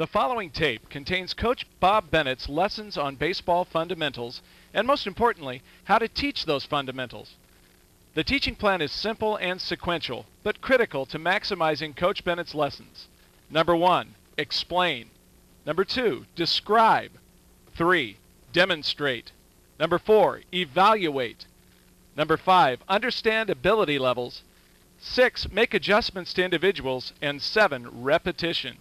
The following tape contains Coach Bob Bennett's lessons on baseball fundamentals and, most importantly, how to teach those fundamentals. The teaching plan is simple and sequential, but critical to maximizing Coach Bennett's lessons. Number 1, explain. Number 2, describe. 3, demonstrate. Number 4, evaluate. Number 5, understand ability levels. 6, make adjustments to individuals. And 7, repetition.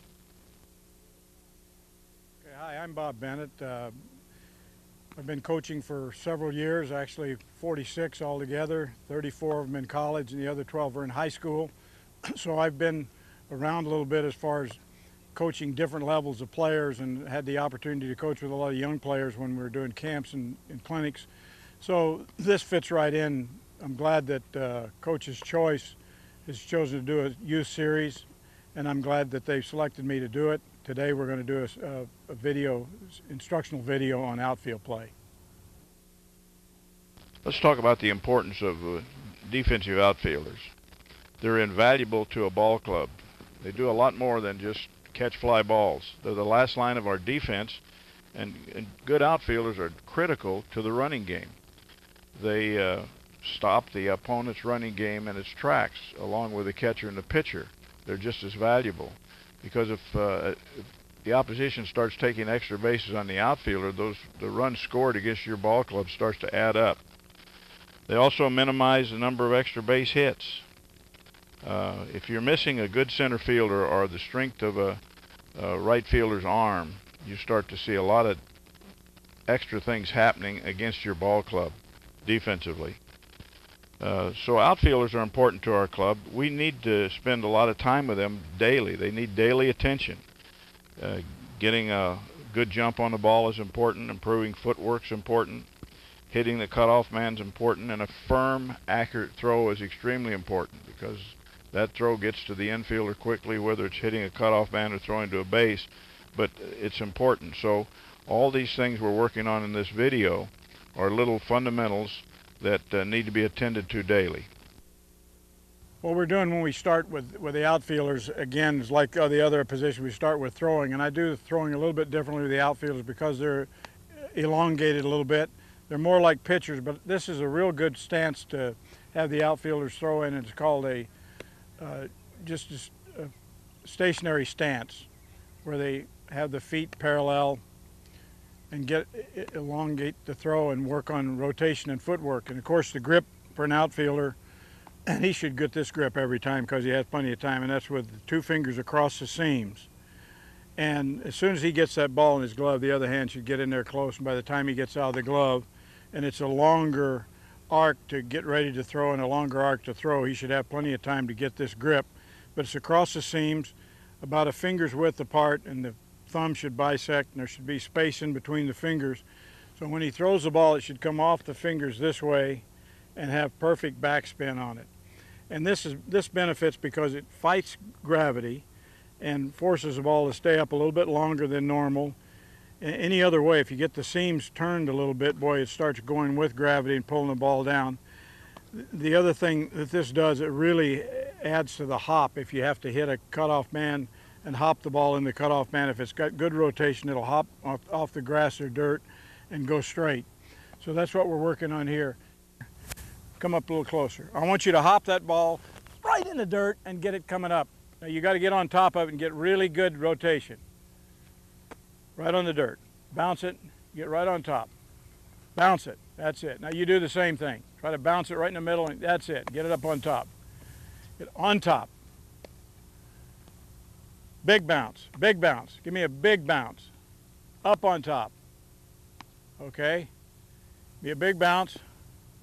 Hi, I'm Bob Bennett. I've been coaching for several years, actually 46 altogether, 34 of them in college and the other 12 are in high school. So I've been around a little bit as far as coaching different levels of players and had the opportunity to coach with a lot of young players when we were doing camps and clinics. So this fits right in. I'm glad that Coach's Choice has chosen to do a youth series, and I'm glad that they've selected me to do it. Today we're going to do a video, instructional video on outfield play. Let's talk about the importance of defensive outfielders. They're invaluable to a ball club. They do a lot more than just catch fly balls. They're the last line of our defense, and good outfielders are critical to the running game. They stop the opponent's running game in its tracks, along with the catcher and the pitcher. They're just as valuable. Because if the opposition starts taking extra bases on the outfielder, the runs scored against your ball club starts to add up. They also minimize the number of extra base hits. If you're missing a good center fielder or the strength of a right fielder's arm, you start to see a lot of extra things happening against your ball club defensively. So outfielders are important to our club. We need to spend a lot of time with them daily. They need daily attention. Getting a good jump on the ball is important. Improving footwork is important. Hitting the cutoff man is important. And a firm, accurate throw is extremely important because that throw gets to the infielder quickly, whether it's hitting a cutoff man or throwing to a base. But it's important. So all these things we're working on in this video are little fundamentals that need to be attended to daily. What we're doing when we start with the outfielders, again, is like the other position. We start with throwing, and I do throwing a little bit differently with the outfielders because they're elongated a little bit. They're more like pitchers, but this is a real good stance to have the outfielders throw in. It's called just a stationary stance, where they have the feet parallel and elongate the throw and work on rotation and footwork. And of course the grip for an outfielder, and he should get this grip every time because he has plenty of time, and that's with the 2 fingers across the seams. And as soon as he gets that ball in his glove, the other hand should get in there close, and by the time he gets out of the glove, and it's a longer arc to get ready to throw and a longer arc to throw, he should have plenty of time to get this grip. But it's across the seams, about a finger's width apart, and the thumb should bisect, and there should be space in between the fingers. So when he throws the ball, it should come off the fingers this way and have perfect backspin on it. And this benefits because it fights gravity and forces the ball to stay up a little bit longer than normal. Any other way, if you get the seams turned a little bit, boy, it starts going with gravity and pulling the ball down. The other thing that this does, it really adds to the hop. If you have to hit a cutoff man and hop the ball in the cutoff man, if it's got good rotation, it'll hop off the grass or dirt and go straight. So that's what we're working on here. Come up a little closer. I want you to hop that ball right in the dirt and get it coming up. Now you got to get on top of it and get really good rotation. Right on the dirt. Bounce it, get right on top. Bounce it, that's it. Now you do the same thing. Try to bounce it right in the middle, and that's it. Get it up on top. Get on top. Big bounce, big bounce. Give me a big bounce. Up on top. Okay. Be a big bounce.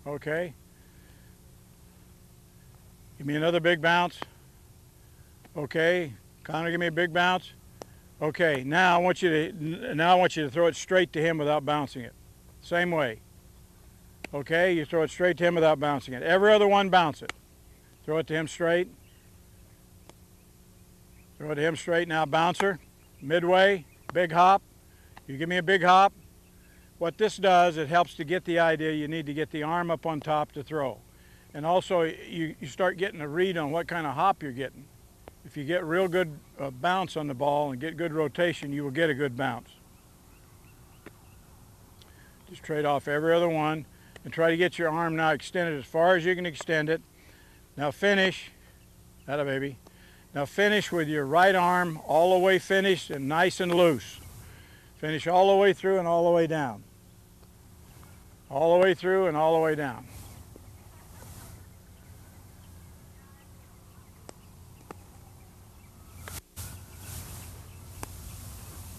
Okay. Give me another big bounce. Okay. Connor, give me a big bounce. Okay. Now I want you to throw it straight to him without bouncing it. Same way. Okay. You throw it straight to him without bouncing it. Every other one, bounce it. Throw it to him straight. Throw it to him straight. Now bouncer, midway, big hop. You give me a big hop. What this does, it helps to get the idea you need to get the arm up on top to throw. And also you start getting a read on what kind of hop you're getting. If you get real good bounce on the ball and get good rotation, you will get a good bounce. Just trade off every other one and try to get your arm now extended as far as you can extend it. Now finish, atta baby. Now finish with your right arm all the way finished and nice and loose. Finish all the way through and all the way down. All the way through and all the way down.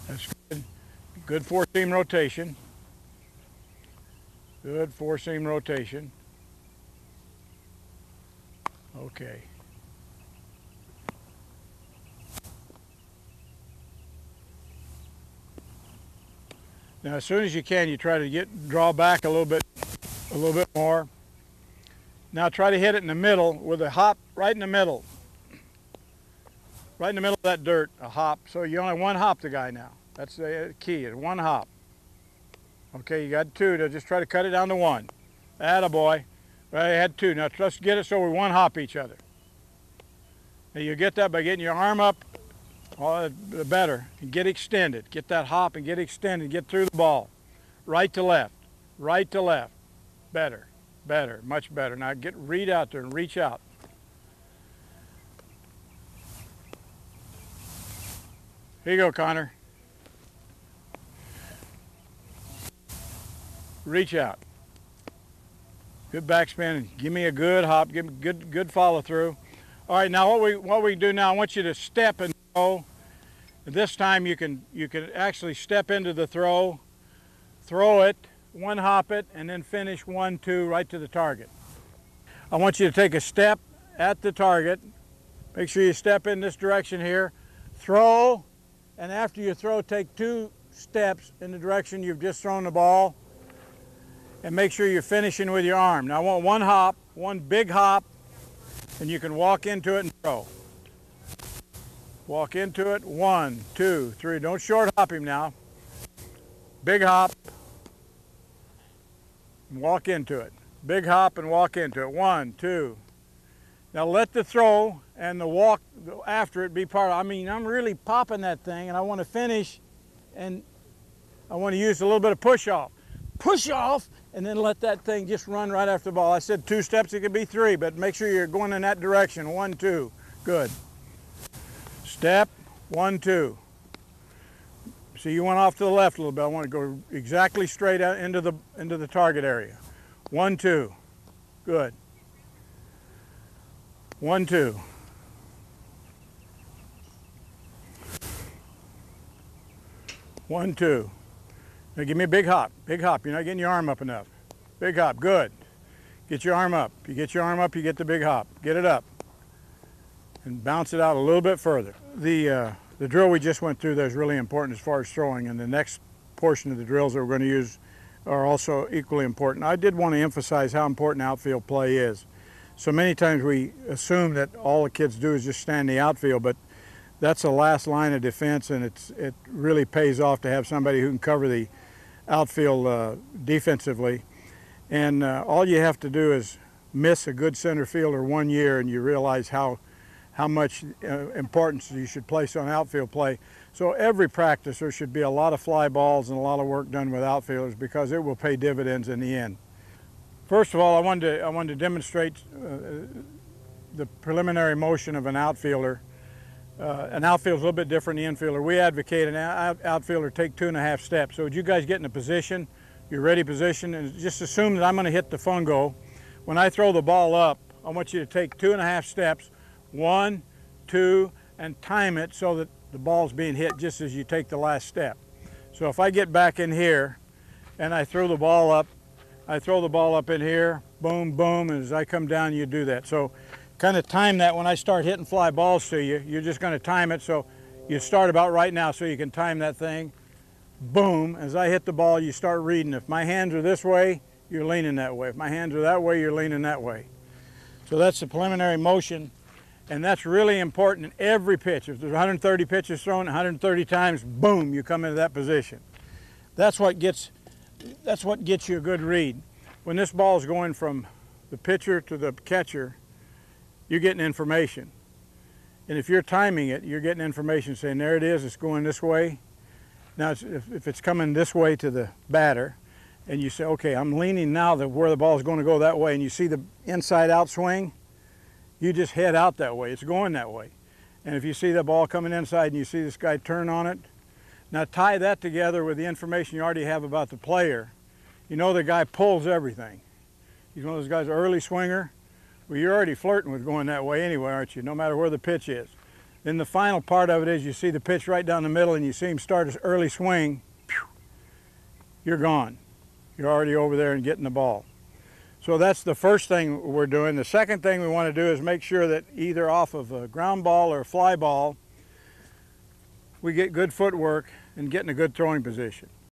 That's good. Good four-seam rotation. Good four-seam rotation. Okay. Now, as soon as you can, you try to draw back a little bit more. Now try to hit it in the middle with a hop right in the middle. Right in the middle of that dirt, a hop. So you only one hop the guy now. That's the key, is one hop. Okay, you got two, to just try to cut it down to one. Attaboy. Well, you had two. Now let's get it so we one hop each other. And you get that by getting your arm up, all the better. And get extended. Get that hop and get extended. Get through the ball. Right to left. Right to left. Better. Better. Much better. Now read out there and reach out. Here you go, Connor. Reach out. Good backspin. Give me a good hop. Give me good follow through. All right, now what we do now, I want you to step and throw. This time you can actually step into the throw it, one hop it, and then finish 1, 2 right to the target. I want you to take a step at the target. Make sure you step in this direction here. Throw, and after you throw, take 2 steps in the direction you've just thrown the ball, and make sure you're finishing with your arm. Now I want one hop, one big hop, and you can walk into it and throw. Walk into it, 1, 2, 3. Don't short hop him now. Big hop, and walk into it. Big hop and walk into it, 1, 2. Now let the throw and the walk after it be part of it. I mean, I'm really popping that thing and I want to finish, and I want to use a little bit of push off. Push off, and then let that thing just run right after the ball. I said 2 steps, it could be 3, but make sure you're going in that direction. 1, 2, good. Step, 1, 2. See, you went off to the left a little bit. I want to go exactly straight out into the target area. 1, 2, good. 1, 2. 1, 2. Now give me a big hop. Big hop. You're not getting your arm up enough. Big hop. Good. Get your arm up. You get your arm up, you get the big hop. Get it up. And bounce it out a little bit further. The drill we just went through there is really important as far as throwing, and the next portion of the drills that we're going to use are also equally important. I did want to emphasize how important outfield play is. So many times we assume that all the kids do is just stand in the outfield, but that's the last line of defense, and it really pays off to have somebody who can cover the outfield defensively. And all you have to do is miss a good center fielder 1 year and you realize how much importance you should place on outfield play. So every practice there should be a lot of fly balls and a lot of work done with outfielders, because it will pay dividends in the end. First of all, I wanted to demonstrate the preliminary motion of an outfielder. An outfielder is a little bit different than the infielder. We advocate an outfielder take 2.5 steps. So would you guys get in a position, your ready position, and just assume that I'm going to hit the fungo. When I throw the ball up, I want you to take 2.5 steps, 1, 2, and time it so that the ball's being hit just as you take the last step. So if I get back in here and I throw the ball up in here, boom, boom, and as I come down, you do that. So kind of time that when I start hitting fly balls to you. You're just going to time it so you start about right now so you can time that thing. Boom, as I hit the ball, you start reading. If my hands are this way, you're leaning that way. If my hands are that way, you're leaning that way. So that's the preliminary motion, and that's really important in every pitch. If there's 130 pitches thrown 130 times, boom, you come into that position. That's what gets you a good read. When this ball is going from the pitcher to the catcher, you're getting information. And if you're timing it, you're getting information saying, there it is, it's going this way. Now, if it's coming this way to the batter, and you say, okay, I'm leaning now where the ball is going to go that way, and you see the inside out swing, you just head out that way. It's going that way. And if you see the ball coming inside and you see this guy turn on it, now tie that together with the information you already have about the player. You know the guy pulls everything. He's one of those guys, an early swinger. Well, you're already flirting with going that way anyway, aren't you? No matter where the pitch is. Then the final part of it is you see the pitch right down the middle and you see him start his early swing. You're gone. You're already over there and getting the ball. So that's the first thing we're doing. The second thing we want to do is make sure that either off of a ground ball or a fly ball, we get good footwork and get in a good throwing position.